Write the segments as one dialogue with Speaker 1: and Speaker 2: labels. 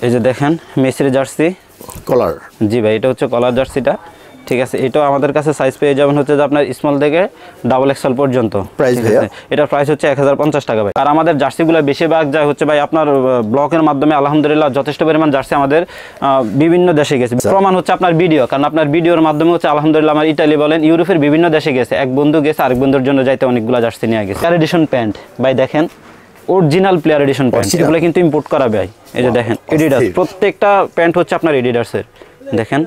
Speaker 1: এই যে দেখেন মেসির জার্সি
Speaker 2: কলার।
Speaker 1: জি ভাই, এটা হচ্ছে কলার জার্সিটা। ঠিক আছে, এটাও আমাদের কাছে সাইজ পেয়ে যাবেন হচ্ছে যে আপনার স্মল থেকে ডাবল এক্সেল পর্যন্ত।
Speaker 2: প্রাইস ভাইয়া?
Speaker 1: এটার প্রাইস হচ্ছে 1050 টাকা ভাই। আর আমাদের জার্সিগুলো বেশিরভাগ যায় হচ্ছে ভাই আপনার ব্লকের মাধ্যমে আলহামদুলিল্লাহ যথেষ্ট পরিমাণ জার্সি আমাদের বিভিন্ন দেশে গেছে। প্রমাণ হচ্ছে আপনার ভিডিও, কারণ আপনার ভিডিওর মাধ্যমে হচ্ছে আলহামদুলিল্লাহ আমার ইতালি বলেন ইউরোপের বিভিন্ন দেশে গেছে। এক বন্ধু গেছে, আরেক বন্ধুর জন্য যাইতে অনেকগুলো জার্সি নিয়ে গেছে। প্লেয়ার এডিশন প্যান্ট ভাই দেখেন, অরিজিনাল প্লেয়ার এডিশন প্যান্ট, এগুলো কিন্তু ইম্পোর্ট করা ভাই। এই যে দেখেন এডিডাস, প্রত্যেকটা প্যান্ট হচ্ছে আপনার এডিডাসের। দেখেন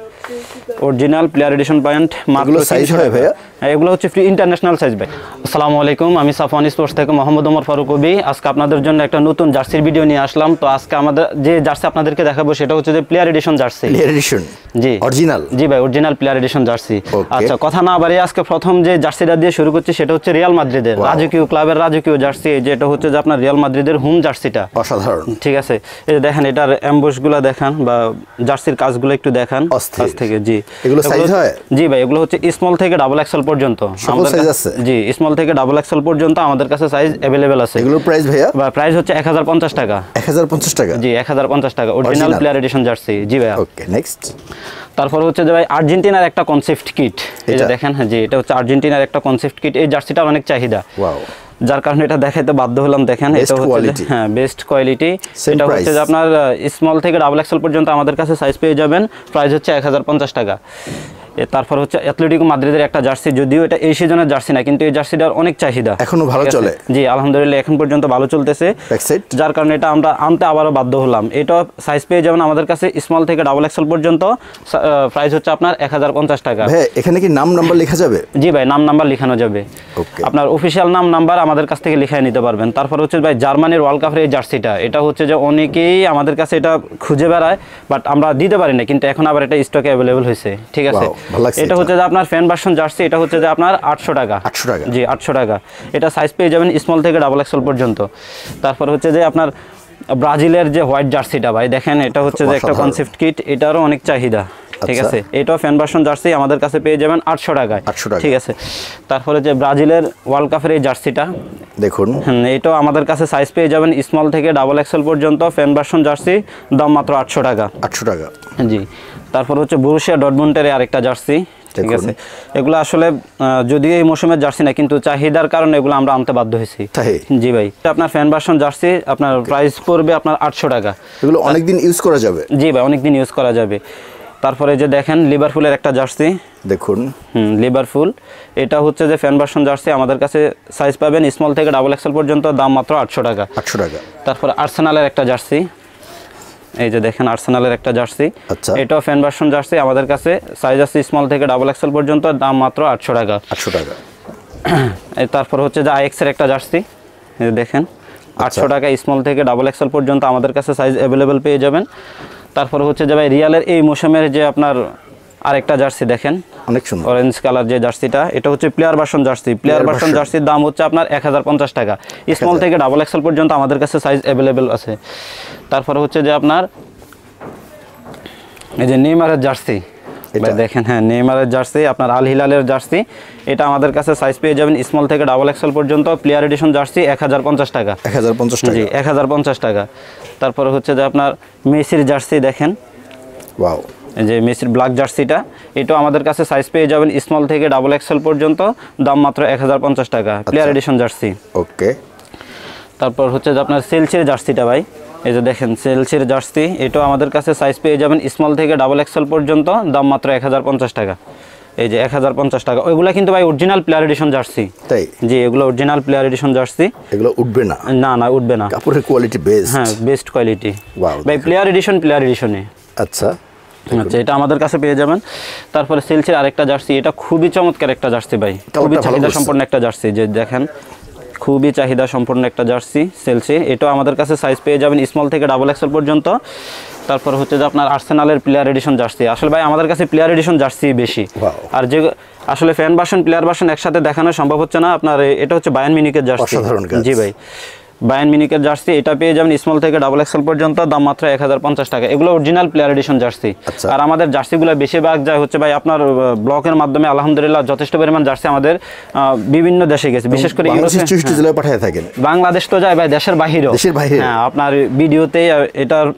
Speaker 1: অরিজিনাল প্লেয়ার এডিশন প্যান্ট। মাত্র
Speaker 2: সাইজ হয় ভাইয়া?
Speaker 1: এগুলো হচ্ছে ফ্রি ইন্টারন্যাশনাল সাইজ ভাই। আসসালামু আলাইকুম, আমি সাফওয়ান স্পোর্টস থেকে মোহাম্মদ ওমর ফারুক কবি। আজকে আপনাদের জন্য একটা নতুন জার্সির ভিডিও নিয়ে আসলাম। তো আজকে আমাদের যে জার্সি আপনাদেরকে দেখাবো সেটা হচ্ছে যে player edition jersey.
Speaker 2: Player edition?
Speaker 1: জি
Speaker 2: অরিজিনাল?
Speaker 1: জি ভাই, অরিজিনাল প্লেয়ার এডিশন জার্সি। আচ্ছা, কথা না বাড়িয়ে আজকে প্রথম যে জার্সিটা দিয়ে শুরু করছি সেটা হচ্ছে রিয়াল মাদ্রিদের রাজকীয় ক্লাবের রাজকীয় জার্সি। যেটা হচ্ছে যে আপনার রিয়াল মাদ্রিদের হোম জার্সিটা।
Speaker 2: অসাধারণ।
Speaker 1: ঠিক আছে, এই যে দেখেন এটার এমবসগুলো দেখান বা জার্সির কাজগুলো একটু দেখান কাছ থেকে। জি,
Speaker 2: এগুলো সাইজ হয়?
Speaker 1: জি ভাই, এগুলো হচ্ছে স্মল থেকে ডাবল এক্সেল পর্যন্ত।
Speaker 2: সাইজ আছে?
Speaker 1: জি, স্মল থেকে ডাবল এক্সেল পর্যন্ত আমাদের কাছে সাইজ अवेलेबल আছে।
Speaker 2: এগুলোর প্রাইস ভাইয়া?
Speaker 1: প্রাইস হচ্ছে 1050 টাকা।
Speaker 2: 1050 টাকা?
Speaker 1: জি, 1050 টাকা অরিজিনাল প্লেয়ার এডিশন জার্সি। জি ভাইয়া।
Speaker 2: ওকে, নেক্সট।
Speaker 1: তারপর হচ্ছে যে ভাই আর্জেন্টিনার একটা কনসেপ্ট কিট। এই যে দেখেন, হ্যাঁ জি, এটা হচ্ছে আর্জেন্টিনার একটা কনসেপ্ট কিট। এই জার্সিটার অনেক চাহিদা,
Speaker 2: ওয়াও,
Speaker 1: যার কারণে এটা দেখাইতে বাধ্য হলাম। দেখেন এটা হচ্ছে হ্যাঁ বেস্ট কোয়ালিটি। এটা হচ্ছে যে আপনার স্মল থেকে ডাবল এক্সেল পর্যন্ত আমাদের কাছে সাইজ পেয়ে যাবেন। প্রাইস হচ্ছে 1050 টাকা। তারপর হচ্ছে অ্যাথলেটিকো মাদ্রিদের একটা জার্সি, যদিও এটা এই সিজনের জার্সি না, কিন্তু এই জার্সিটার অনেক চাহিদা,
Speaker 2: এখনো ভালো চলে।
Speaker 1: জি আলহামদুলিল্লাহ এখন পর্যন্ত ভালো চলতেছে, যার কারণে এটা আমরা আনতে আবারও বাধ্য হলাম। এটা সাইজ পেয়ে যাবেন আমাদের কাছে স্মল থেকে ডাবল এক্সেল পর্যন্ত। প্রাইস হচ্ছে আপনার 1050 টাকা।
Speaker 2: ভাই এখানে কি নাম নাম্বার লেখা যাবে?
Speaker 1: জি ভাই, নাম নাম্বার লেখানো যাবে। আপনার অফিসিয়াল নাম নাম্বার আমাদের কাছ থেকে লিখিয়ে নিতে পারবেন। তারপর হচ্ছে ভাই জার্মানির ওয়ার্ল্ড কাপের এই জার্সিটা, এটা হচ্ছে যে অনেকেই আমাদের কাছে এটা খুঁজে বেড়ায়, বাট আমরা দিতে পারি না, কিন্তু এখন আবার এটা স্টকে অ্যাভেলেবল হয়েছে। ঠিক আছে, এটা হচ্ছে যে আপনার ফ্যান ভার্সন জার্সি। এটা হচ্ছে যে আপনার 800 টাকা।
Speaker 2: 800 টাকা? জি
Speaker 1: 800 টাকা। এটা সাইজ পেয়ে যাবেন স্মল থেকে ডাবল এক্সেল পর্যন্ত। তারপর হচ্ছে যে আপনার ব্রাজিলের যে হোয়াইট জার্সিটা ভাই দেখেন, এটা হচ্ছে যে একটা কনসেপ্ট কিট, এটারও অনেক চাহিদা। ঠিক আছে, এটাও ফ্যান ভার্সন জার্সি আমাদের কাছে পেয়ে যাবেন 800 টাকায়। ঠিক আছে, তারপরে যে ব্রাজিলের ওয়ার্ল্ড কাপের এই জার্সিটা
Speaker 2: দেখুন,
Speaker 1: এটাও আমাদের কাছে সাইজ পেয়ে যাবেন স্মল থেকে ডাবল এক্সেল পর্যন্ত। ফ্যান ভার্সন জার্সি, দাম মাত্র 800 টাকা।
Speaker 2: 800 টাকা? জি।
Speaker 1: তারপর হচ্ছে বরুসিয়া ডর্টমুন্ডের আরেকটা জার্সি। ঠিক আছে, এগুলো আসলে যদিও এই মৌসুমের জার্সি না, কিন্তু চাহিদার কারণে এগুলো আমরা আনতে বাধ্য হয়েছি। জি ভাই, আপনার ফ্যান ভার্সন জার্সি আপনার প্রাইস পড়বে আপনার 800 টাকা।
Speaker 2: এগুলো অনেকদিন ইউজ করা যাবে?
Speaker 1: জি ভাই, অনেকদিন ইউজ করা যাবে। তারপরে যে দেখেন লিভারপুলের একটা জার্সি
Speaker 2: দেখুন,
Speaker 1: লিভারপুল, এটা হচ্ছে যে ফ্যান ভার্সন জার্সি আমাদের কাছে সাইজ পাবেন স্মল থেকে ডাবল এক্সেল পর্যন্ত, দাম মাত্র 800 টাকা।
Speaker 2: 800 টাকা।
Speaker 1: তারপরে আর্সেনালের একটা জার্সি, এই যে দেখেন আর্সেনালের একটা জার্সি, এটাও ফ্যান ভার্সন জার্সি আমাদের কাছে সাইজ আছে স্মল থেকে ডাবল এক্সেল পর্যন্ত, দাম মাত্র 800 টাকা।
Speaker 2: 800 টাকা।
Speaker 1: তারপর হচ্ছে যে আইএক্সের একটা জার্সি, এই যে দেখেন 800 টাকা স্মল থেকে ডাবল এক্সেল পর্যন্ত আমাদের কাছে সাইজ অ্যাভেলেবেল পেয়ে যাবেন। তারপরে হচ্ছে যে ভাই রিয়ালের এই মৌসুমের যে আপনার আরেকটা জার্সি দেখেন,
Speaker 2: অনেক সুন্দর
Speaker 1: অরেঞ্জ কালার যে জার্সিটা, এটা হচ্ছে player version jersey. Player version জার্সির দাম হচ্ছে আপনার 1050 টাকা। স্মল থেকে ডাবল এক্সেল পর্যন্ত আমাদের কাছে সাইজ অ্যাভেলেবেল আছে। তারপরে হচ্ছে যে আপনার এই যে নেইমারের জার্সি দেখেন, হ্যাঁ নেইমারের জার্সি আপনার আল হিলালের জার্সি, এটা আমাদের কাছে সাইজ পেয়ে যাবেন স্মল থেকে ডাবল এক্সেল পর্যন্ত। প্লেয়ার এডিশন জার্সি 1050 টাকা।
Speaker 2: 1050 টাকা?
Speaker 1: জি 1050 টাকা। তারপরে হচ্ছে যে আপনার মেসির জার্সি দেখেন,
Speaker 2: ওয়াও,
Speaker 1: এই যে মেসির ব্ল্যাক জার্সিটা, এটাও আমাদের কাছে সাইজ পেয়ে যাবেন স্মল থেকে ডাবল এক্সেল পর্যন্ত, দাম মাত্র 1050 টাকা। Player edition jersey.
Speaker 2: ওকে।
Speaker 1: তারপর হচ্ছে যে আপনার চেলসির জার্সিটা ভাই, এই যে দেখেন চেলসির জার্সি, এটাও আমাদের কাছে সাইজ পেয়ে যাবেন স্মল থেকে ডাবল এক্সেল পর্যন্ত, দাম মাত্র 1050 টাকা। এই যে 1050 টাকা। ওইগুলা কিন্তু ভাই অরিজিনাল প্লেয়ার এডিশন জার্সি।
Speaker 2: তাই? জি,
Speaker 1: এগুলো অরিজিনাল প্লেয়ার এডিশন জার্সি।
Speaker 2: এগুলো উঠবে না? না
Speaker 1: না, উঠবে না।
Speaker 2: কাপড়ের কোয়ালিটি বেস্ট? হ্যাঁ,
Speaker 1: বেস্ট কোয়ালিটি।
Speaker 2: ওয়াও
Speaker 1: ভাই প্লেয়ার এডিশনে।
Speaker 2: আচ্ছা,
Speaker 1: এটা আমাদের কাছে পেয়ে যাবেন। তারপরে চেলসির আরেকটা জার্সি, এটা খুবই চমৎকার একটা জার্সি ভাই, খুবই চাহিদা সম্পন্ন একটা জার্সি। যে দেখেন খুবই চাহিদা সম্পন্ন একটা জার্সি চেলসি, এটাও আমাদের কাছে সাইজ পেয়ে যাবেন স্মল থেকে ডাবল এক্সেল পর্যন্ত। তারপর হচ্ছে যে আপনার আর্সেনালের প্লেয়ার এডিশন জার্সি। আসলে ভাই আমাদের কাছে প্লেয়ার এডিশন জার্সি বেশি, আর যে আসলে ফ্যান ভার্সন প্লেয়ার ভার্সন একসাথে দেখানো সম্ভব হচ্ছে না আপনার। এটা হচ্ছে বায়ার্ন মিউনিখের জার্সি। জি ভাই, বায়ার্ন মিউনিখের জার্সি, এটা পেয়ে যাবেন স্মল থেকে ডাবল এক্সেল পর্যন্ত, দাম মাত্র 1050 টাকা। এগুলো অরিজিনাল প্লেয়ার এডিশন জার্সি। আর আমাদের জার্সিগুলো বেশিরভাগ যায় হচ্ছে ভাই আপনার ব্লকের মাধ্যমে আলহামদুলিল্লাহ যথেষ্ট পরিমাণ জার্সি আমাদের বিভিন্ন দেশে গেছে, বিশেষ করে
Speaker 2: জেলায় পাঠিয়ে থাকেন।
Speaker 1: বাংলাদেশ তো যায় ভাই, দেশের বাহিরেও। হ্যাঁ, আপনার ভিডিওতে এটার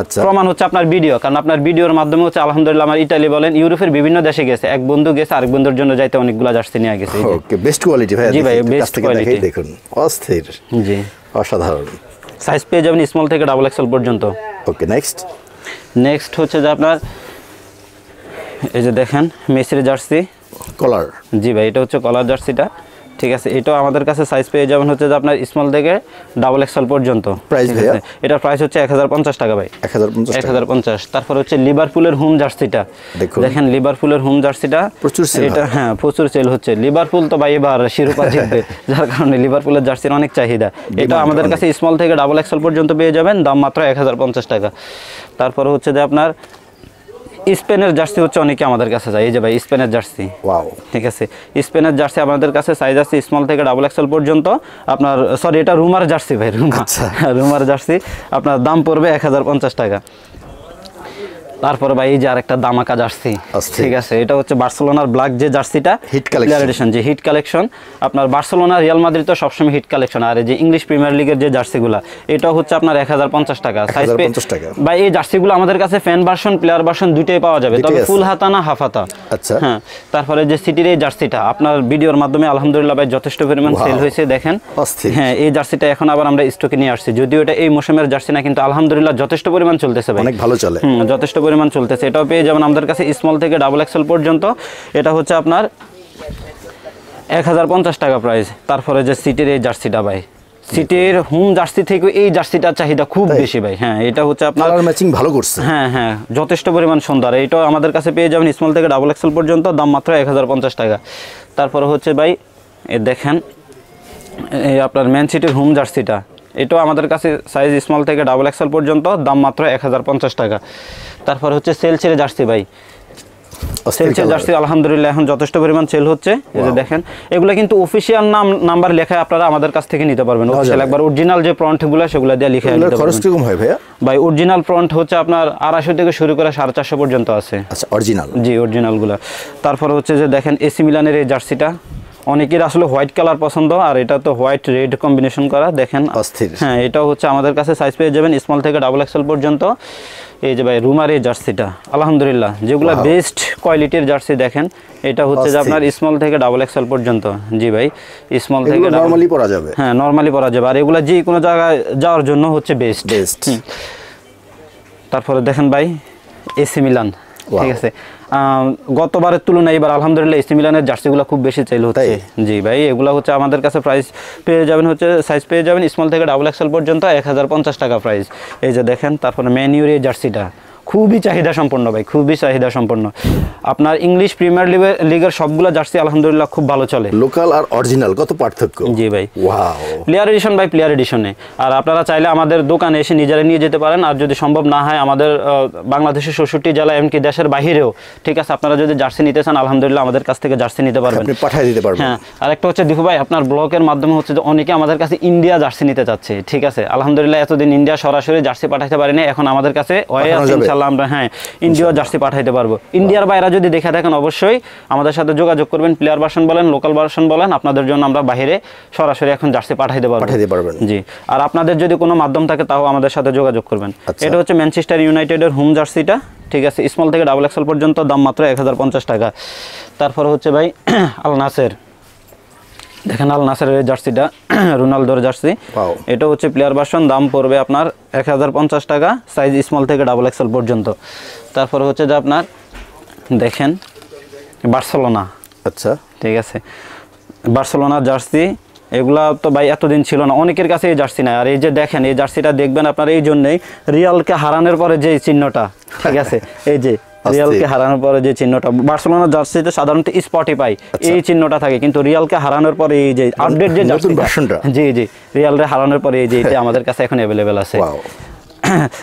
Speaker 2: আচ্ছা।
Speaker 1: প্রমাণ হচ্ছে আপনার ভিডিও, কারণ আপনার ভিডিওর মাধ্যমে হচ্ছে আলহামদুলিল্লাহ আমার ইতালি বলেন ইউরোপের বিভিন্ন দেশে গেছে, এক বন্ধু গেছে আরেক বন্ধুর জন্য যাইতে অনেকগুলো জার্সি নিয়ে গেছে।
Speaker 2: ওকে, বেস্ট কোয়ালিটি ভাই।
Speaker 1: জি ভাই, বেস্ট কোয়ালিটি।
Speaker 2: দেখুন অস্থির,
Speaker 1: জি
Speaker 2: অসাধারণ।
Speaker 1: সাইজ পেয়ে যাবেন স্মল থেকে ডাবল এক্সেল পর্যন্ত।
Speaker 2: ওকে,
Speaker 1: নেক্সট হচ্ছে যে আপনার এই যে দেখেন মেসির জার্সি
Speaker 2: কলার।
Speaker 1: জি ভাই, এটা হচ্ছে কলার জার্সিটা, ঠিক আছে। এটাও আমাদের কাছে সাইজ পেয়ে যাবেন হচ্ছে যে আপনার স্মল থেকে ডাবল এক্সেল পর্যন্ত।
Speaker 2: প্রাইস ভাইয়া?
Speaker 1: এটার প্রাইস হচ্ছে 1050 টাকা ভাই। 1050। তারপর হচ্ছে লিভারপুলের হোম জার্সিটা, দেখেন লিভারপুলের হোম জার্সিটা
Speaker 2: প্রচুর সেল।
Speaker 1: এটা হ্যাঁ প্রচুর সেল হচ্ছে। লিভারপুল তো ভাই এবার শিরোপা জিতবে, যার কারণে লিভারপুলের জার্সির অনেক চাহিদা। এটা আমাদের কাছে স্মল থেকে ডাবল এক্সেল পর্যন্ত পেয়ে যাবেন, দাম মাত্র 1050 টাকা। তারপর হচ্ছে যে আপনার স্পেনের জার্সি হচ্ছে অনেকে আমাদের কাছে যায়। এই যে ভাই স্পেনের জার্সি,
Speaker 2: ওয়াও,
Speaker 1: ঠিক আছে। স্পেনের জার্সি আমাদের কাছে সাইজ আছে স্মল থেকে ডাবল এক্সেল পর্যন্ত। আপনার সরি, এটা রুমার জার্সি ভাই, রুমার জার্সি। আপনার দাম পড়বে 1050 টাকা। তারপরে ভাই এই যে আরেকটা দামাকা জার্সি, ঠিক আছে। এটা হচ্ছে বার্সেলোনার ব্ল্যাক যে জার্সিটা,
Speaker 2: হিট কালেকশন,
Speaker 1: যে হিট কালেকশন। আপনার বার্সেলোনা রিয়াল মাদ্রিদ তো সবসময় হিট কালেকশন। আর এই যে ইংলিশ প্রিমিয়ার লিগের যে জার্সিগুলো, এটাও হচ্ছে আপনার 1050 টাকা। সাইজ ভাই এই জার্সিগুলো আমাদের কাছে ফ্যান ভার্সন প্লেয়ার ভার্সন দুইটাই পাওয়া যাবে, তবে ফুল হাতা না হাফ হাতা।
Speaker 2: আচ্ছা,
Speaker 1: হ্যাঁ। তারপরে যে সিটির এই জার্সিটা আপনার ভিডিওর মাধ্যমে আলহামদুলিল্লাহ ভাই যথেষ্ট পরিমাণ সেল হয়েছে, দেখেন।
Speaker 2: হ্যাঁ,
Speaker 1: এই জার্সিটা এখন আবার আমরা স্টকে নিয়ে আসছি, যদিও এটা এই মৌসুমের জার্সি না, কিন্তু আলহামদুলিল্লাহ যথেষ্ট পরিমাণ চলতেছে ভাই,
Speaker 2: অনেক ভালো চলে।
Speaker 1: যথেষ্ট পরিমাণ চলতেছে। এটাও পেয়ে যাবেন আমাদের কাছে স্মল থেকে ডাবল এক্সেল পর্যন্ত। এটা হচ্ছে আপনার 1050 টাকা প্রাইস। তারপরে যে সিটির এই জার্সিটা ভাই, সিটির হোম জার্সি থেকে এই জার্সিটার চাহিদা খুব বেশি ভাই। হ্যাঁ, এটা হচ্ছে আপনার
Speaker 2: কালার ম্যাচিং ভালো করছে।
Speaker 1: হ্যাঁ, যথেষ্ট পরিমাণ সুন্দর। এইটাও আমাদের কাছে পেয়ে যাবেন স্মল থেকে ডাবল এক্সেল পর্যন্ত, দাম মাত্র 1050 টাকা। তারপরে হচ্ছে ভাই এ দেখেন এই আপনার ম্যান সিটির হোম জার্সিটা, এটাও আমাদের কাছে সাইজ স্মল থেকে ডাবল এক্সেল পর্যন্ত, দাম মাত্র 1050 টাকা। তারপর হচ্ছে সেলসের জার্সি ভাই, সেলসের জার্সি আলহামদুলিল্লাহ এখন যথেষ্ট পরিমাণ সেল হচ্ছে। এই যে দেখেন, এগুলো কিন্তু অফিশিয়াল নাম্বার লেখা আপনারা আমাদের কাছ থেকে নিতে পারবেন। অফিশিয়াল একবার অরিজিনাল যে ফ্রন্টগুলো সেগুলো দিয়ে লিখে নিতে পারবেন।
Speaker 2: খরচ কিরকম হয় ভাইয়া?
Speaker 1: ভাই অরিজিনাল ফ্রন্ট হচ্ছে আপনার 250 থেকে শুরু করে 450 পর্যন্ত আছে।
Speaker 2: আচ্ছা, অরিজিনাল? জি,
Speaker 1: অরিজিনালগুলো। তারপর হচ্ছে যে দেখেন এসি মিলানের এই জার্সিটা, অনেকের আসলে হোয়াইট কালার পছন্দ, আর এটা তো হোয়াইট রেড কম্বিনেশন করা, দেখেন
Speaker 2: অস্থির।
Speaker 1: হ্যাঁ, এটাও হচ্ছে আমাদের কাছে সাইজ পেয়ে যাবেন স্মল থেকে ডাবল এক্সেল পর্যন্ত। এই যে ভাই রুমার এই জার্সিটা আলহামদুলিল্লাহ যেগুলো বেস্ট কোয়ালিটির জার্সি, দেখেন এটা হচ্ছে যে আপনার স্মল থেকে ডাবল এক্সেল পর্যন্ত। জি ভাই, স্মল থেকে
Speaker 2: নরমালি পরা যাবে।
Speaker 1: হ্যাঁ, নরমালি পরা যাবে, আর এগুলো যে কোনো জায়গায় যাওয়ার জন্য হচ্ছে বেস্ট। তারপরে দেখেন ভাই এসি মিলান, ঠিক আছে। গতবারের তুলনায় এবার আলহামদুলিল্লাহ এসি মিলানের জার্সিগুলো খুব বেশি সেল হচ্ছে। জি ভাই, এগুলো হচ্ছে আমাদের কাছে প্রাইস পেয়ে যাবেন হচ্ছে সাইজ পেয়ে যাবেন স্মল থেকে ডাবল এক্সেল পর্যন্ত, 1050 টাকা প্রাইস। এই যে দেখেন, তারপরে ম্যান ইউর এই জার্সিটা খুবই চাহিদা সম্পন্ন ভাই, খুবই চাহিদা সম্পন্ন। আপনার ইংলিশ প্রিমিয়ার লিগের সবগুলো জার্সি আলহামদুলিল্লাহ খুব ভালো চলে।
Speaker 2: লোকাল আর অরিজিনাল কত পার্থক্য?
Speaker 1: জি ভাই,
Speaker 2: ওয়াও।
Speaker 1: প্লেয়ার এডিশন ভাই, প্লেয়ার এডিশনে। আর আপনারা চাইলে আমাদের দোকানে এসে নিজেরা নিয়ে যেতে পারেন, আর যদি সম্ভব না হয় আমাদের বাংলাদেশের 66 জেলা এমনকি দেশের বাহিরেও, ঠিক আছে, আপনারা যদি জার্সি নিতে চান আলহামদুলিল্লাহ আমাদের কাছ থেকে জার্সি নিতে পারবেন,
Speaker 2: আপনি পাঠিয়ে দিতে পারবেন।
Speaker 1: হ্যাঁ। আরেকটা হচ্ছে দেখো ভাই, আপনার ব্লগের মাধ্যমে হচ্ছে যে অনেকে আমাদের কাছে ইন্ডিয়া জার্সি নিতে চাচ্ছে, ঠিক আছে। আলহামদুলিল্লাহ এতদিন ইন্ডিয়া সরাসরি জার্সি পাঠাইতে পারিনি, এখন আমাদের কাছে ইনশাআল্লাহ আমরা হ্যাঁ ইন্ডিয়া জার্সি পাঠাইতে পারবো। ইন্ডিয়ার বাইরে যদি দেখে থাকেন অবশ্যই আমাদের সাথে যোগাযোগ করবেন। প্লেয়ার ভার্সন বলেন, লোকাল ভার্সন বলেন, আপনাদের জন্য আমরা বাইরে সরাসরি এখন জার্সি পাঠাইতে পারবো। জি, আর আপনাদের যদি কোনো মাধ্যম থাকে তাও আমাদের সাথে যোগাযোগ করবেন। এটা হচ্ছে ম্যানচেস্টার ইউনাইটেডের হোম জার্সিটা, ঠিক আছে, স্মল থেকে ডাবল এক্সেল পর্যন্ত, দাম মাত্র 1050 টাকা। তারপর হচ্ছে ভাই আল নাসের, দেখেন আল নাসেরের জার্সিটা রোনালদোর জার্সি, এটা হচ্ছে প্লেয়ার ভার্সন, দাম পড়বে আপনার 1050 টাকা, সাইজ স্মল থেকে ডাবল এক্সেল পর্যন্ত। তারপর হচ্ছে যে আপনার দেখেন বার্সেলোনা, আচ্ছা, ঠিক আছে, বার্সেলোনার জার্সি, এগুলা তো ভাই এতদিন ছিল না, অনেকের কাছে এই জার্সি নাই। আর এই যে দেখেন এই জার্সিটা দেখবেন আপনার এই জন্যই রিয়ালকে হারানোর পরে যে চিহ্নটা, ঠিক আছে, এই যে রিয়ালকে হারানোর পরে যে চিহ্নটা, বার্সেলোনার জার্সিতে সাধারণত স্পটিফাই এই চিহ্নটা থাকে, কিন্তু রিয়ালকে হারানোর পরে এই যে আপডেট যে জার্সিটা, জি রিয়ালকে হারানোর পরে এই যে এটা আমাদের কাছে এখন অ্যাভেলেবেল আছে।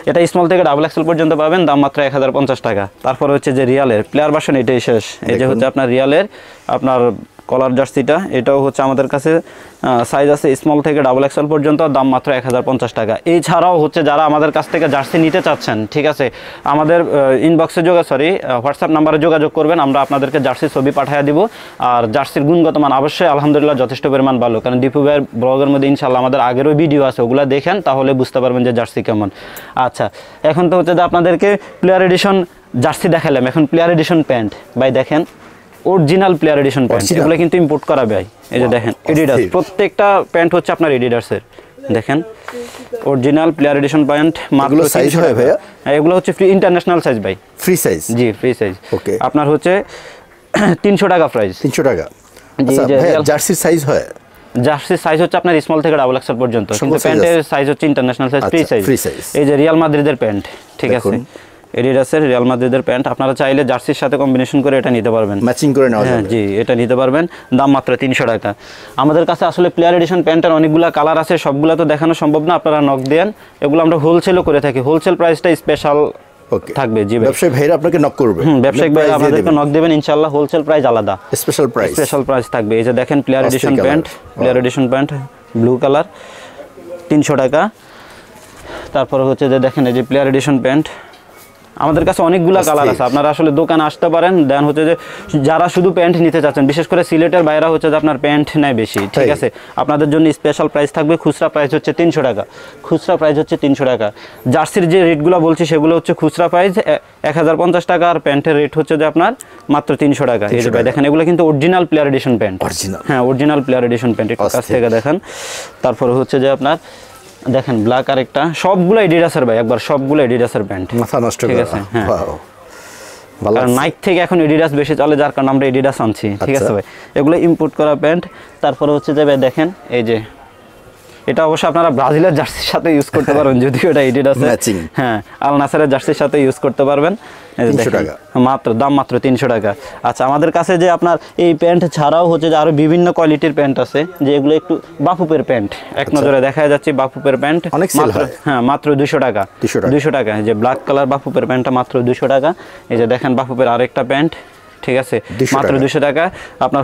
Speaker 1: এটা স্মল থেকে ডাবল এক্সেল পর্যন্ত পাবেন, দাম মাত্র 1050 টাকা। তারপর হচ্ছে যে রিয়ালের প্লেয়ার ভার্সন, এটাই শেষ। এই যে হচ্ছে আপনার রিয়ালের আপনার কলার জার্সিটা, এটাও হচ্ছে আমাদের কাছে সাইজ আছে স্মল থেকে ডাবল এক্সেল পর্যন্ত, দাম মাত্র 1050 টাকা। এছাড়াও হচ্ছে যারা আমাদের কাছ থেকে জার্সি নিতে চাচ্ছেন, ঠিক আছে, আমাদের ইনবক্সে হোয়াটসঅ্যাপ নাম্বারে যোগাযোগ করবেন, আমরা আপনাদেরকে জার্সির ছবি পাঠিয়ে দিব। আর জার্সির গুণগত মান অবশ্যই আলহামদুলিল্লাহ যথেষ্ট পরিমাণ ভালো, কারণ দীপু ভাইয়ের ব্লগের মধ্যে ইনশাল্লাহ আমাদের আগেরও ভিডিও আছে, ওগুলো দেখেন তাহলে বুঝতে পারবেন যে জার্সি কেমন। আচ্ছা, এখন তো হচ্ছে যে আপনাদেরকে প্লেয়ার এডিশন জার্সি দেখালাম, এখন প্লেয়ার এডিশন প্যান্ট ভাই দেখেন, অরিজিনাল প্লেয়ার এডিশন প্যান্ট, এগুলো কিন্তু ইম্পোর্ট করা ভাই। এই যে দেখেন এডিডাস, প্রত্যেকটা প্যান্ট হচ্ছে আপনার এডিডাসের, দেখেন অরিজিনাল প্লেয়ার এডিশন প্যান্ট। মাত্র
Speaker 2: সাইজ হয় ভাইয়া?
Speaker 1: এগুলো হচ্ছে ফ্রি ইন্টারন্যাশনাল সাইজ ভাই,
Speaker 2: ফ্রি সাইজ?
Speaker 1: জি ফ্রি সাইজ।
Speaker 2: ওকে,
Speaker 1: আপনার হচ্ছে 300 টাকা প্রাইস।
Speaker 2: 300 টাকা।
Speaker 1: জি,
Speaker 2: জার্সির সাইজ হয়?
Speaker 1: জার্সির সাইজ হচ্ছে আপনার স্মল থেকে ডাবল এক্সেল পর্যন্ত, কিন্তু প্যান্টের সাইজ হচ্ছে ইন্টারন্যাশনাল সাইজ, ফ্রি সাইজ। এই যে রিয়াল মাদ্রিদের প্যান্ট, ঠিক আছে, এডিডাসের রিয়াল মাদ্রিদের প্যান্ট, আপনারা চাইলে জার্সির সাথে কম্বিনেশন করে এটা নিতে পারবেন,
Speaker 2: ম্যাচিং করে নেওয়া যাবে।
Speaker 1: জি, এটা নিতে পারবেন, দাম মাত্র 300 টাকা। আমাদের কাছে আসলে প্লেয়ার এডিশন প্যান্টের অনেকগুলো কালার আছে, সবগুলো তো দেখানো সম্ভব না, আপনারা নক দেন, এগুলো আমরা হোলসেলও করে থাকি, হোলসেল প্রাইসটা স্পেশাল থাকবে। জি ভাই, ব্যবসায়িক
Speaker 2: ভাইরা আপনাকে নক করবে,
Speaker 1: ব্যবসায়িক ভাইরা আপনাদেরকে নক দেবেন ইনশাআল্লাহ, হোলসেল প্রাইস আলাদা, স্পেশাল প্রাইস থাকবে। এই যে দেখেন player addition pant blue colour 300 টাকা। তারপরে হচ্ছে যে দেখেন এই যে প্লেয়ার এডিশন প্যান্ট, আমাদের কাছে অনেকগুলো কালার আছে, আপনারা আসলে দোকানে আসতে পারেন। দেন হচ্ছে যে যারা শুধু প্যান্ট নিতে চাচ্ছেন, বিশেষ করে সিলেটের বাইরে হচ্ছে যে আপনার প্যান্ট নেয় বেশি, ঠিক আছে, আপনাদের জন্য স্পেশাল প্রাইস থাকবে। খুচরা প্রাইস হচ্ছে 300 টাকা, খুচরা প্রাইস হচ্ছে 300 টাকা। জার্সির যে রেটগুলো বলছি সেগুলো হচ্ছে খুচরা প্রাইস 1050 টাকা, আর প্যান্টের রেট হচ্ছে যে আপনার মাত্র 300 টাকা। এই যে ভাই দেখেন, এগুলো কিন্তু অরিজিনাল প্লেয়ার এডিশন প্যান্ট, হ্যাঁ অরিজিনাল প্লেয়ার এডিশন প্যান্ট, একটু কাছ থেকে দেখেন। তারপরে হচ্ছে যে আপনার দেখেন ব্ল্যাক আরেকটা, সবগুলো এডিডাসের ভাই, একবার সবগুলো এডিডাসের প্যান্ট,
Speaker 2: মাথা নষ্ট,
Speaker 1: ঠিক আছে। হ্যাঁ, আর নাইক থেকে এখন এডিডাস বেশি চলে, যার কারণে আমরা এডিডাস আনছি, ঠিক আছে ভাই। এগুলো ইম্পোর্ট করা প্যান্ট। তারপরে হচ্ছে যে ভাই দেখেন এই যে এটা অবশ্য আপনারা ব্রাজিলের জার্সির সাথে ইউজ করতে পারবেন, যদিও এটা এডিডাস, হ্যাঁ আল নাসেরের জার্সির সাথে ইউজ করতে পারবেন। মাত্র দাম মাত্র 300 টাকা। আচ্ছা, আমাদের কাছে যে আপনার এই প্যান্ট ছাড়াও হচ্ছে যে আরো বিভিন্ন কোয়ালিটির প্যান্ট আছে, যে এগুলো একটু বাফুপের প্যান্ট, এক নজরে দেখা যাচ্ছে বাফুপের প্যান্ট, হ্যাঁ মাত্র 200 টাকা, 200 টাকা। এই যে ব্ল্যাক কালার বাফুপের প্যান্টটা মাত্র 200 টাকা। এই যে দেখেন বাফুপের আরেকটা প্যান্ট, ঠিক আছে, মাত্র 200 টাকা। আপনার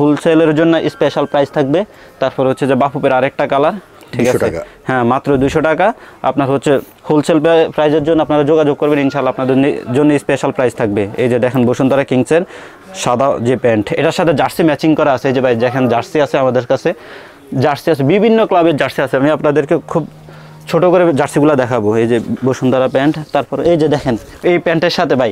Speaker 1: হোলসেলের জন্য স্পেশাল প্রাইস থাকবে। তারপর হচ্ছে যে বাফুপের আরেকটা কালার, ঠিক আছে, হ্যাঁ মাত্র 200 টাকা। আপনার হচ্ছে হোলসেল প্রাইসের জন্য আপনারা যোগাযোগ করবেন, ইনশাআল্লাহ আপনাদের জন্য স্পেশাল প্রাইস থাকবে। এই যে দেখেন বসুন্ধরা কিংসের সাদা যে প্যান্ট, এটার সাথে জার্সি ম্যাচিং করা আছে। এই যে ভাই দেখেন জার্সি আছে আমাদের কাছে, জার্সি আছে, বিভিন্ন ক্লাবের জার্সি আছে। আমি আপনাদেরকে খুব ছোট করে জার্সিগুলো দেখাবো। এই যে বসুন্ধরা প্যান্ট, তারপর এই যে দেখেন এই প্যান্টের সাথে ভাই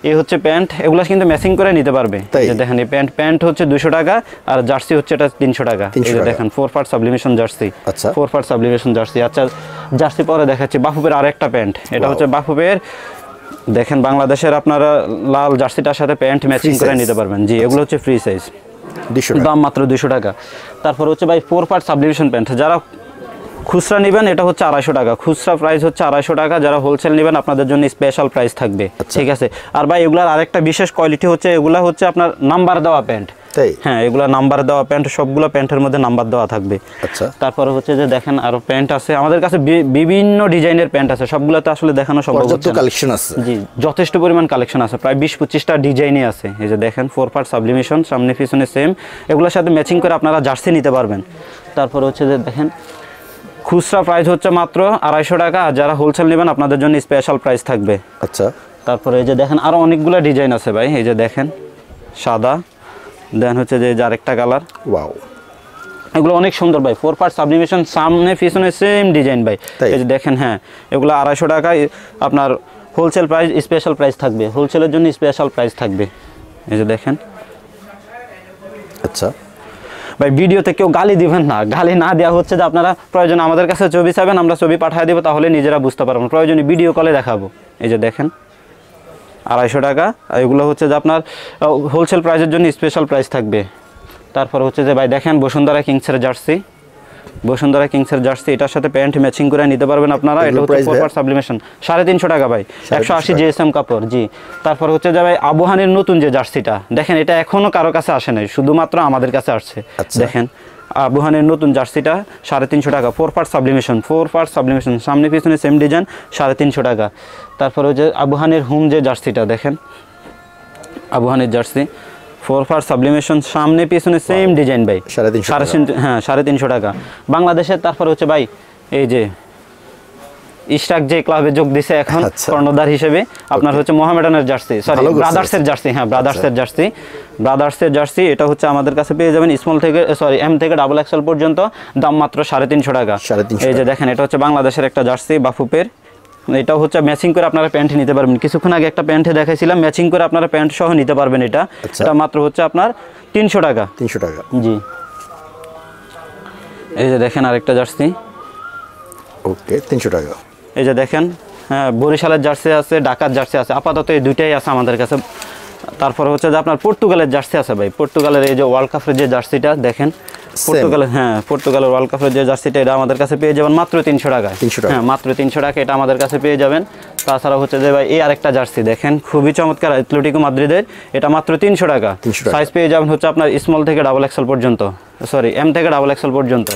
Speaker 1: এই হচ্ছে প্যান্ট, এগুলো কিন্তু ম্যাচিং করে নিতে পারবে। এই যে দেখেন এই প্যান্ট হচ্ছে 200 টাকা, আর জার্সি হচ্ছে এটা 300 টাকা। এই যে দেখেন 4 part sublimation jersey, 4 part sublimation jersey. আচ্ছা, জার্সি পরে দেখাচ্ছি বাফুপের আরেকটা প্যান্ট, এটা হচ্ছে বাফুপের, দেখেন বাংলাদেশের আপনারা লাল জার্সিটার সাথে প্যান্ট ম্যাচিং করে নিতে পারবেন। জি, এগুলো হচ্ছে ফ্রি সাইজ, দাম মাত্র 200 টাকা। তারপর হচ্ছে ভাই 4 পার্ট সাবলিমেশন প্যান্ট, যারা খুচরা নেবেন এটা হচ্ছে 250 টাকা, খুচরা প্রাইস হচ্ছে 250 টাকা। যারা হোলসেল নেবেন আপনাদের জন্য স্পেশাল প্রাইস থাকবে, ঠিক আছে। আর ভাই এগুলার আরেকটা বিশেষ কোয়ালিটি হচ্ছে, এগুলা হচ্ছে আপনার নাম্বার দেওয়া প্যান্ট, হ্যাঁ এগুলা নাম্বার দেওয়া প্যান্ট, সবগুলো প্যান্টের মধ্যে নাম্বার দেওয়া থাকবে। আচ্ছা, তারপরে হচ্ছে যে দেখেন আরো প্যান্ট আছে আমাদের কাছে, বিভিন্ন ডিজাইনের প্যান্ট আছে, সবগুলোতে আসলে দেখানো সম্ভব হচ্ছে না। কালেকশন আছে, জি যথেষ্ট পরিমাণ কালেকশন আছে, প্রায় 20-25টা ডিজাইনই আছে। এই যে দেখেন 4 পার্ট সাবলিমেশন, সামনে পিছনে সেম, এগুলোর সাথে ম্যাচিং করে আপনারা জার্সি নিতে পারবেন। তারপর হচ্ছে যে দেখেন খুচরা প্রাইস হচ্ছে মাত্র 250 টাকা, আর যারা হোলসেল নেবেন আপনাদের জন্য স্পেশাল প্রাইস থাকবে। আচ্ছা, তারপরে এই যে দেখেন আরো অনেকগুলো ডিজাইন আছে ভাই। এই যে দেখেন সাদা, দেন হচ্ছে যে আরেকটা কালার, ওয়াও এগুলো অনেক সুন্দর ভাই। 4 পার্ট সাবলিমেশন, সামনে পিছনে সেম ডিজাইন ভাই। এই যে দেখেন, হ্যাঁ এগুলো 250 টাকায় আপনার হোলসেল প্রাইস, স্পেশাল প্রাইস থাকবে, হোলসেলের জন্য স্পেশাল প্রাইস থাকবে। এই যে দেখেন। আচ্ছা ভাই, ভিডিওতে কেউ গালি দিবেন না, গালি না দেওয়া হচ্ছে যে আপনারা প্রয়োজন আমাদের কাছে ছবি চাইবেন, আমরা ছবি পাঠিয়ে দেবো, তাহলে নিজেরা বুঝতে পারবেন, প্রয়োজনে ভিডিও কলে দেখাবো। এই যে দেখেন 250 টাকা, এগুলো হচ্ছে যে আপনার হোলসেল প্রাইসের জন্য স্পেশাল প্রাইস থাকবে। তারপর হচ্ছে যে ভাই দেখেন বসুন্ধরা কিংসের জার্সি, বসুন্ধরা কিংসের জার্সি, এটার সাথে প্যান্ট ম্যাচিং করে নিতে পারবেন আপনারা। এটা হচ্ছে 4 পার্ট সাবলিমেশন, 350 টাকা ভাই, 180 জিএসএম কাপড়। জি, তারপর হচ্ছে যে ভাই আবুহানির নতুন যে জার্সিটা, দেখেন এটা এখনো কারো কাছে আসে নাই, শুধুমাত্র আমাদের কাছে আসছে। দেখেন আবুহানির নতুন জার্সিটা 350 টাকা, 4 পার্ট সাবলিমেশন, 4 পার্ট সাবলিমেশন, সামনে পিছনে সেম ডিজাইন, 350 টাকা। তারপর হচ্ছে আবুহানির হোম যে জার্সিটা, দেখেন আবুহানির জার্সি 4 সাবলিমেশন, সামনে পিছনে সেম ডিজাইন ভাই,
Speaker 2: 350
Speaker 1: হ্যাঁ 350 টাকা বাংলাদেশের। তারপর হচ্ছে ভাই এই যে ইশরাক যে ক্লাবে যোগ দিছে এখন কর্ণধার হিসেবে, আপনার হচ্ছে মোহামেডানের জার্সি, সরি ব্রাদার্সের জার্সি, হ্যাঁ ব্রাদার্সের জার্সি, ব্রাদার্সের জার্সি। এটা হচ্ছে আমাদের কাছে পেয়ে যাবেন স্মল থেকে, সরি এম থেকে ডাবল এক্সেল পর্যন্ত, দাম মাত্র 350 টাকা। এই যে দেখেন এটা হচ্ছে বাংলাদেশের একটা জার্সি বাফুপের, এটাও হচ্ছে ম্যাচিং করে আপনারা প্যান্ট নিতে পারবেন। কিছুক্ষণ আগে একটা প্যান্ট দেখাইছিলাম, ম্যাচিং করে আপনারা প্যান্ট সহ নিতে পারবেন। এটা মাত্র হচ্ছে আপনার 300 টাকা।
Speaker 2: 300 টাকা,
Speaker 1: জি। এই যে দেখেন আরেকটা জার্সি,
Speaker 2: ওকে 300 টাকা।
Speaker 1: এই যে দেখেন, হ্যাঁ বরিশালের জার্সি আছে, ঢাকার জার্সি আছে, আপাতত এই দুইটাই আছে আমাদের কাছে। তারপর হচ্ছে যে আপনার পর্তুগালের জার্সি আছে ভাই, পর্তুগালের এই যে ওয়ার্ল্ড কাপের যে জার্সিটা দেখেন, পর্তুগালের, হ্যাঁ পর্তুগালের ওয়ার্ল্ড কাপের যে জার্সিটা, এটা আমাদের কাছে পেয়ে যাবেন মাত্র 300 টাকায়। হ্যাঁ মাত্র 300 টাকা এটা আমাদের কাছে পেয়ে যাবেন। তাছাড়া হচ্ছে যে ভাই এই আরেকটা জার্সি দেখেন, খুবই চমৎকার, অ্যাটলেটিকো মাদ্রিদের, এটা মাত্র 300 টাকা। সাইজ পেয়ে যাবেন হচ্ছে আপনার স্মল থেকে ডাবল এক্সেল পর্যন্ত, সরি এম থেকে ডাবল এক্সেল পর্যন্ত।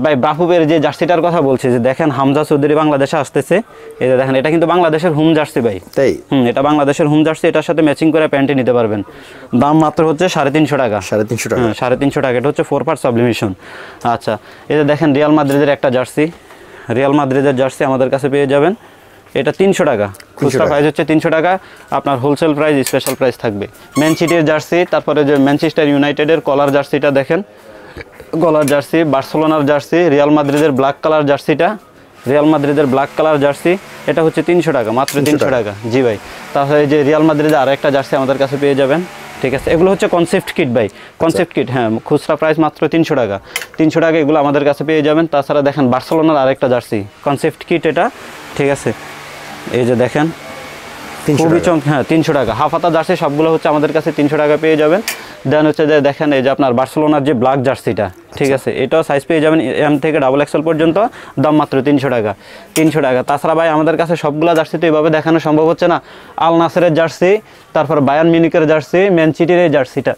Speaker 1: ভাই বাফুপের যে জার্সিটার কথা বলছি, যে দেখেন হামজা চৌধুরী বাংলাদেশে আসতেছে, এই যে দেখেন এটা কিন্তু বাংলাদেশের হোম জার্সি ভাই, তাই এটা বাংলাদেশের হোম জার্সি, এটার সাথে ম্যাচিং করে প্যান্টে নিতে পারবেন। দাম মাত্র হচ্ছে 350 টাকা।
Speaker 2: 350 টাকা,
Speaker 1: 350 টাকা। এটা হচ্ছে 4 পার্ট সাবলিমেশন। আচ্ছা, এই যে দেখেন রিয়াল মাদ্রিদের একটা জার্সি, রিয়াল মাদ্রিদের জার্সি আমাদের কাছে পেয়ে যাবেন, এটা 300 টাকা। খুচরা প্রাইস হচ্ছে 300 টাকা, আপনার হোলসেল প্রাইস স্পেশাল প্রাইস থাকবে। ম্যান সিটির জার্সি, তারপরে যে ম্যানচেস্টার ইউনাইটেডের কলার জার্সিটা দেখেন, গলার জার্সি, বার্সেলোনার জার্সি, রিয়াল মাদ্রিদের ব্ল্যাক কালার জার্সিটা, রিয়াল মাদ্রিদের ব্ল্যাক কালার জার্সি, এটা হচ্ছে 300 টাকা, মাত্র 300 টাকা। জি ভাই। তাহলে এই যে রিয়াল মাদ্রিদের আরেকটা জার্সি আমাদের কাছে পেয়ে যাবেন, ঠিক আছে। এগুলো হচ্ছে কনসেপ্ট কিট ভাই, কনসেপ্ট কিট, হ্যাঁ খুচরা প্রাইস মাত্র 300 টাকা। 300 টাকা এগুলো আমাদের কাছে পেয়ে যাবেন। তাছাড়া দেখেন বার্সেলোনার আরেকটা জার্সি, কনসেপ্ট কিট এটা, ঠিক আছে। এই যে দেখেন খুবই হ্যাঁ 300 টাকা। হাফ হাতা জার্সি সবগুলো হচ্ছে আমাদের কাছে 300 টাকা পেয়ে যাবেন। দেন হচ্ছে যে দেখেন এই যে আপনার বার্সেলোনার যে ব্ল্যাক জার্সিটা, ঠিক আছে, এটাও সাইজ পেয়ে যাবেন এম থেকে ডাবল এক্সেল পর্যন্ত, দাম মাত্র 300 টাকা। 300 টাকা। তাছাড়া ভাই আমাদের কাছে সবগুলো জার্সি তো এইভাবে দেখানো সম্ভব হচ্ছে না। আল নাসেরের জার্সি, তারপর বায়ার্ন মিউনিখের জার্সি, ম্যান সিটির এই জার্সিটা,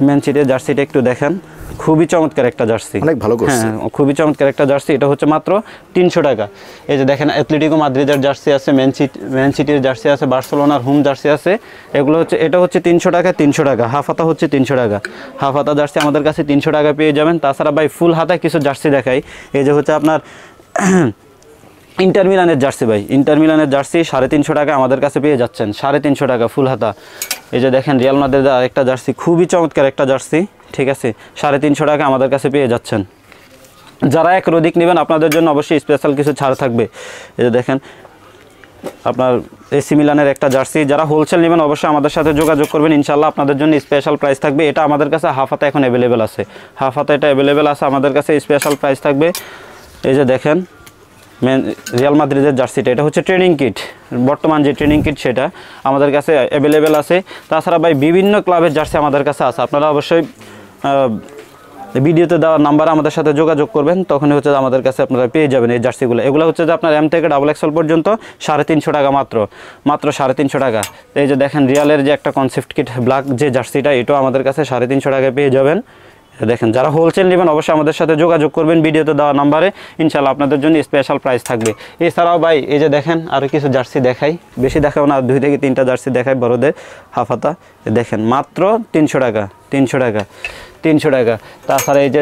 Speaker 1: ম্যান সিটির জার্সিটা একটু দেখেন, খুবই চমৎকার একটা জার্সি,
Speaker 2: অনেক ভালো করছে,
Speaker 1: হ্যাঁ খুবই চমৎকার একটা জার্সি। এটা হচ্ছে মাত্র 300 টাকা। এই যে দেখেন অ্যাটলেটিকো মাদ্রিদের জার্সি আছে, ম্যান সিটির জার্সি আছে, বার্সেলোনার হোম জার্সি আছে, এগুলো হচ্ছে, এটা হচ্ছে 300 টাকা। 300 টাকা। হাফ হাতা হচ্ছে 300 টাকা। হাফ হাতা জার্সি আমাদের কাছে 300 টাকা পেয়ে যাবেন। তাছাড়া ভাই ফুল হাতায় কিছু জার্সি দেখাই, এই যে হচ্ছে আপনার ইন্টার মিলানের জার্সি ভাই, ইন্টার মিলানের জার্সি 350 টাকা আমাদের কাছে পেয়ে যাচ্ছেন, 350 টাকা ফুল হাতা। এই যে দেখেন রিয়াল মাদ্রিদের আরেকটা জার্সি, খুবই চমৎকার একটা জার্সি, ঠিক আছে, 350 টাকা আমাদের কাছে পেয়ে যাচ্ছেন। যারা এক রোদিক নেবেন আপনাদের জন্য অবশ্যই স্পেশাল কিছু ছাড় থাকবে। এই যে দেখেন আপনার এসি মিলানের একটা জার্সি, যারা হোলসেল নেবেন অবশ্যই আমাদের সাথে যোগাযোগ করবেন, ইনশাল্লাহ আপনাদের জন্য স্পেশাল প্রাইস থাকবে। এটা আমাদের কাছে হাফ হাতা এখন অ্যাভেলেবেল আছে, হাফ হাতা এটা অ্যাভেলেবেল আছে আমাদের কাছে, স্পেশাল প্রাইস থাকবে। এই যে দেখেন রিয়াল মাদ্রিদের জার্সিটা, এটা হচ্ছে ট্রেনিং কিট, বর্তমান যে ট্রেনিং কিট সেটা আমাদের কাছে অ্যাভেলেবেল আছে। তাছাড়া ভাই বিভিন্ন ক্লাবের জার্সি আমাদের কাছে আছে, আপনারা অবশ্যই ভিডিওতে দেওয়া নাম্বারে আমাদের সাথে যোগাযোগ করবেন, তখন হচ্ছে আমাদের কাছে আপনারা পেয়ে যাবেন এই জার্সিগুলো। এগুলো হচ্ছে যে আপনার এম থেকে ডাবল এক্সেল পর্যন্ত 350 টাকা, মাত্র 350 টাকা। এই যে দেখেন রিয়ালের যে একটা কনসেপ্ট কিট ব্ল্যাক যে জার্সিটা, এটাও আমাদের কাছে 350 টাকায় পেয়ে যাবেন। দেখেন যারা হোলসেল নেবেন অবশ্যই আমাদের সাথে যোগাযোগ করবেন ভিডিওতে দেওয়া নাম্বারে, ইনশাল্লাহ আপনাদের জন্য স্পেশাল প্রাইস থাকবে। এছাড়াও ভাই এই যে দেখেন আরও কিছু জার্সি দেখাই, বেশি দেখাও না, 2 থেকে 3টা জার্সি দেখাই বড়দের হাফ হাতা, দেখেন মাত্র 300 টাকা, 300 টাকা, 300 টাকা। তাছাড়া এই যে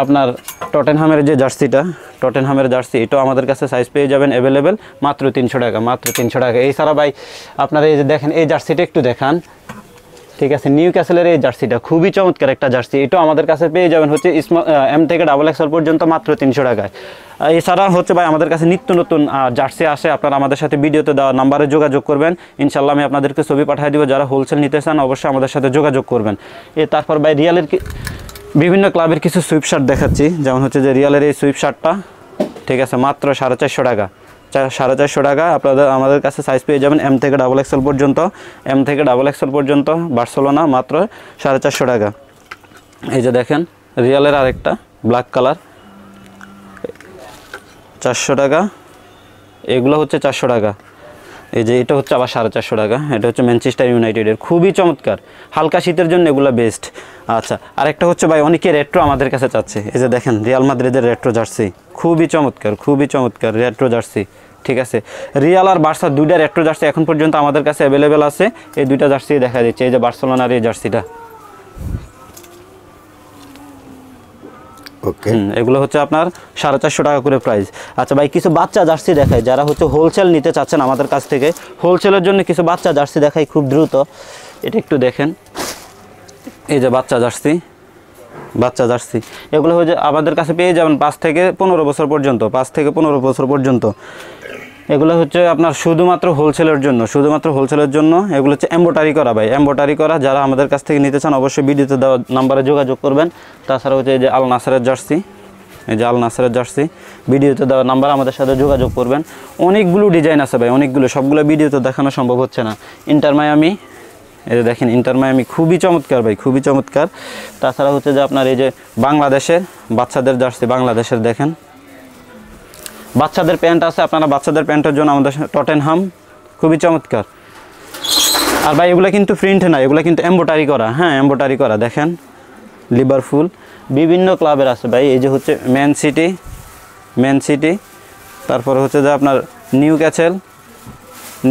Speaker 1: আপনার টটেনহামের যে জার্সিটা, টটেনহামের জার্সি, এটাও আমাদের কাছে সাইজ পেয়ে যাবেন অ্যাভেলেবেল, মাত্র 300 টাকা, মাত্র 300 টাকা। এছাড়া ভাই আপনারা এই যে দেখেন এই জার্সিটা একটু দেখান, ঠিক আছে, নিউ ক্যাসেলের এই জার্সিটা খুবই চমৎকার একটা জার্সি, এটাও আমাদের কাছে পেয়ে যাবেন হচ্ছে এম থেকে ডাবল এক্সেল পর্যন্ত মাত্র 300 টাকায়। এছাড়া হচ্ছে ভাই আমাদের কাছে নিত্য নতুন জার্সি আসে, আপনারা আমাদের সাথে ভিডিওতে দেওয়া নাম্বারে যোগাযোগ করবেন, ইনশাল্লাহ আমি আপনাদেরকে ছবি পাঠিয়ে দিব। যারা হোলসেল নিতে চান অবশ্যই আমাদের সাথে যোগাযোগ করবেন। তারপর ভাই রিয়ালের বিভিন্ন ক্লাবের কিছু সুইপ শার্ট দেখাচ্ছি, যেমন হচ্ছে যে রিয়ালের এই সুইপ শার্টটা, ঠিক আছে, মাত্র 450 টাকা, 450 টাকা। আপনাদের আমাদের কাছে সাইজ পেয়ে যাবেন এম থেকে ডাবল এক্সেল পর্যন্ত, এম থেকে ডাবল এক্সেল পর্যন্ত, বার্সেলোনা, মাত্র 450 টাকা। এই যে দেখেন রিয়ালের আরেকটা ব্ল্যাক কালার, 400 টাকা, এগুলো হচ্ছে 400 টাকা। এই যে এটা হচ্ছে আবার 450 টাকা, এটা হচ্ছে ম্যানচেস্টার ইউনাইটেডের, খুবই চমৎকার, হালকা শীতের জন্য এগুলো বেস্ট। আচ্ছা, আরেকটা হচ্ছে ভাই অনেকে রেট্রো আমাদের কাছে চাচ্ছে, এই যে দেখেন রিয়াল মাদ্রিদের রেট্রো জার্সি, খুবই চমৎকার রেট্রো জার্সি। ঠিক আছে, রিয়াল আর বার্সা দুইটা রেট্রো জার্সি এখন পর্যন্ত আমাদের কাছে অ্যাভেলেবেল আছে, এই দুইটা জার্সি দেখা দিচ্ছে, এই যে বার্সেলোনার এই জার্সিটা।
Speaker 2: ওকে,
Speaker 1: এগুলো হচ্ছে আপনার 450 টাকা করে প্রাইস। আচ্ছা ভাই, কিছু বাচ্চা জার্সি দেখায়, যারা হচ্ছে হোলসেল নিতে চাচ্ছেন আমাদের কাছ থেকে, হোলসেলের জন্য কিছু বাচ্চা জার্সি দেখাই খুব দ্রুত। এটা একটু দেখেন, এই যে বাচ্চা জার্সি এগুলো হচ্ছে আমাদের কাছে পেয়ে যাবেন 5 থেকে 15 বছর পর্যন্ত। এগুলো হচ্ছে আপনার শুধুমাত্র হোলসেলের জন্য, এগুলো হচ্ছে এমব্রয়ডারি করা ভাই, এমব্রয়ডারি করা। যারা আমাদের কাছ থেকে নিতে চান অবশ্যই ভিডিওতে দেওয়া নাম্বারে যোগাযোগ করবেন। তাছাড়া হচ্ছে এই যে আল নাসরের জার্সি, ভিডিওতে দেওয়া নাম্বার আমাদের সাথে যোগাযোগ করবেন। অনেকগুলো ডিজাইন আছে ভাই, সবগুলো ভিডিওতে দেখানো সম্ভব হচ্ছে না। ইন্টার মায়ামি, এই যে দেখেন ইন্টার মায়ামি, খুবই চমৎকার ভাই, খুবই চমৎকার। তাছাড়া হচ্ছে যে আপনার এই যে বাংলাদেশের বাচ্চাদের জার্সি, বাংলাদেশের দেখেন বাচ্চাদের প্যান্ট আছে, আপনারা বাচ্চাদের প্যান্টের জন্য আমাদের টটেনহাম, খুবই চমৎকার। আর ভাই এগুলো কিন্তু প্রিন্ট না, এগুলো কিন্তু এমব্রয়ডারি করা, হ্যাঁ এমব্রয়ডারি করা। দেখেন লিভারপুল, বিভিন্ন ক্লাবের আছে ভাই, এই যে হচ্ছে ম্যান সিটি, তারপরে হচ্ছে যে আপনার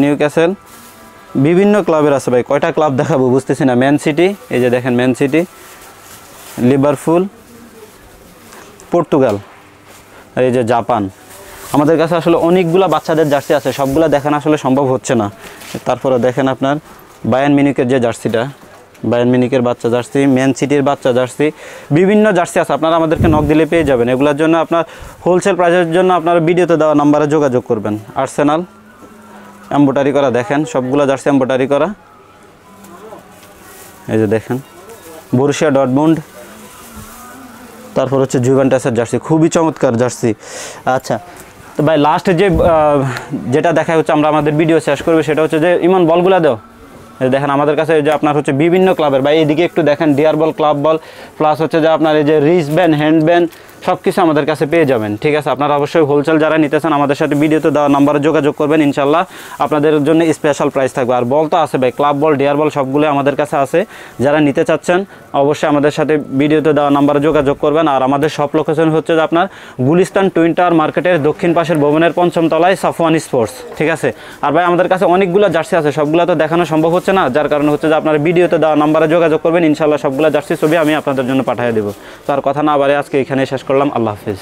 Speaker 1: নিউক্যাসেল, বিভিন্ন ক্লাবের আছে ভাই, কয়টা ক্লাব দেখাবো বুঝতেছি না। ম্যান সিটি, এই যে দেখেন ম্যান সিটি, লিভারপুল, পর্তুগাল, আর এই যে জাপান। আমাদের কাছে আসলে অনেকগুলো বাচ্চাদের জার্সি আছে, সবগুলো দেখানো আসলে সম্ভব হচ্ছে না। তারপরে দেখেন আপনার বায়ার্ন মিউনিখের যে জার্সিটা, বায়ার্ন মিউনিখের বাচ্চা জার্সি, ম্যান সিটির বাচ্চা জার্সি, বিভিন্ন জার্সি আছে, আপনারা আমাদেরকে নক দিলে পেয়ে যাবেন। এগুলোর জন্য আপনার হোলসেল প্রাইসের জন্য আপনারা ভিডিওতে দেওয়া নাম্বারে যোগাযোগ করবেন। আর্সেনাল এমব্রয়ডারি করা, দেখেন সবগুলো জার্সি এমব্রয়ডারি করা, এই যে দেখেন বরুসিয়া ডর্টমুন্ড, তারপর হচ্ছে জুভেন্টাসের জার্সি, খুবই চমৎকার জার্সি। আচ্ছা তো ভাই লাস্টে যেটা দেখা হচ্ছে, আমরা আমাদের ভিডিও শেষ করবো, সেটা হচ্ছে যে ইমন বলগুলা দাও। দেখেন আমাদের কাছে এই যে আপনার হচ্ছে বিভিন্ন ক্লাবের, ভাই এইদিকে একটু দেখেন, ডিয়ার বল, ক্লাব বল, প্লাস হচ্ছে যে আপনার এই যে রিস্ট ব্যান্ড, হ্যান্ড ব্যান্ড, সব কিছু আমাদের কাছে পেয়ে যাবেন। ঠিক আছে, আপনারা অবশ্যই হোলসেল যারা নিতে চান আমাদের সাথে ভিডিওতে দেওয়া নাম্বারে যোগাযোগ করবেন, ইনশাল্লাহ আপনাদের জন্য স্পেশাল প্রাইস থাকবে। আর বল তো আছে ভাই, ক্লাব বল, ডিয়ার বল সবগুলো আমাদের কাছে আছে। যারা নিতে চাচ্ছেন অবশ্যই আমাদের সাথে ভিডিওতে দেওয়া নাম্বারে যোগাযোগ করবেন। আর আমাদের সব লোকেশন হচ্ছে যে আপনার গুলিস্তান টুইন টাওয়ার মার্কেটের দক্ষিণ পাশের ভবনের 5ম তলায় সাফওয়ান স্পোর্টস। ঠিক আছে, আর ভাই আমাদের কাছে অনেকগুলো জার্সি আছে, সবগুলো তো দেখানো সম্ভব হচ্ছে না, যার কারণে হচ্ছে যে আপনার ভিডিওতে দেওয়া নাম্বারে যোগাযোগ করবেন, ইনশাল্লাহ সবগুলো জার্সি ছবি আমি আপনাদের জন্য পাঠিয়ে দেবো। তো আর কথা না বাড়ে আজকে এখানে শেষ করলাম, আল্লাহ হাফিজ।